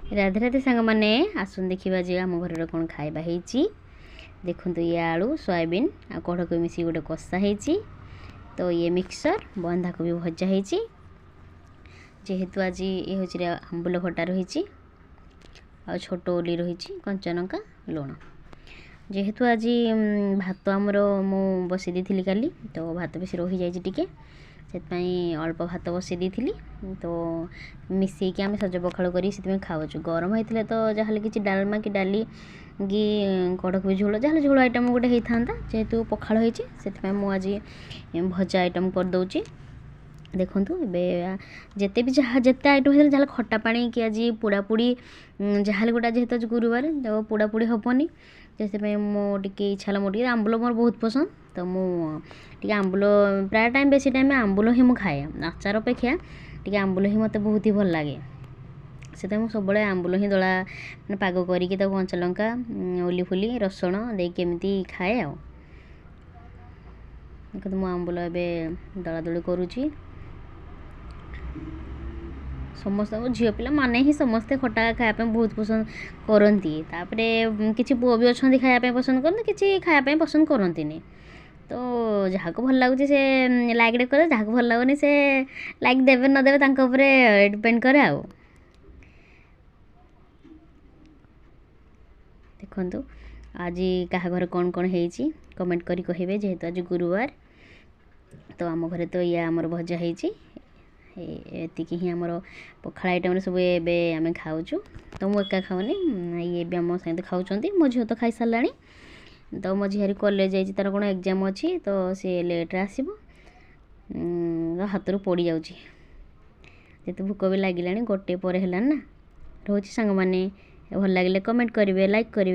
राधे राधे सांग मैंने आसन देखा जे आम घर कौन खाଇବା ହେଇଛି। देखु ये आलू सोयाबीन आ कढ़ मिसी गोटे कषा होती। तो ये मिक्सर बंधाकोबी भजा होती। जेहेतु आज ये हूँ आंबुल खटा रही आ छोट उली रही कंचा लंका लुण। जेहेतु आज भात आमर मु बसई दी काली तो भात बेसी रही जाए से अल्प भात बसई दी। तो मिसेक आम सज पखाड़ कर खाऊ। गरम होता तो जहाँ कि डालमा कि डाली कि कड़क झोल जहाँ झोल आइटम गोटे होता जेहेतु पखाड़ होती मुझे भजा आइटम करदे। देखूँ ए जिते भी जहाँ जिते आइटम होता जहाँ खटा पानी कि आज पोड़ापोड़ी जहाँ गोटा जेहेतु आज गुरुवार तो पोड़ापोड़ी हेनी से मोटे इच्छा है मोटे आंबुल मोर बहुत पसंद। तो मुझे आंबुल प्राय टाइम बेसी टाइम आंबुल ही मुझे खाए आचार अपेक्षा टी आंबुल ही मत बहुत ही भल लगे। से मुझे सब आंबुल ही दला मैं पाग करके कंचा लंका उली फुली रसुण देमती खाए आ मु आंबुल ए दला दली करुँची। समस्त झील पिला माने ही समस्ते खटा खायापे बहुत पसंद करती। किसी पुओ भी अच्छा खायापे पसंद करते कि खायापे पसंद करती। तो जहाँ को भल लगुच से लाइक करे जहाँ को भल लगुनि से लाइक देवे न देवे तांको उपरे डिपेंड करे आ। देखु आज क्या घर कौन कौन होती कमेंट करी कहे जेहेतु आज गुरुवार। तो आम घरे तो ये आमर भजा होती एतिकी ही आमर पखाड़ आइटम सब एम खाऊँ। तो मुझे एका खाऊनी ये भी आम सहित खाऊँ। मो झील तो खाई सारा। तो मो झील कॉलेज जाइए तार कौन एग्जाम अच्छी तो सी लेट्रे आसब हाथ रू पड़ जाऊँगी जेत भूक भी लगे गोटे पर है ना। रोच सांग मैंने भल लगे कमेंट करेंगे लाइक करेंगे।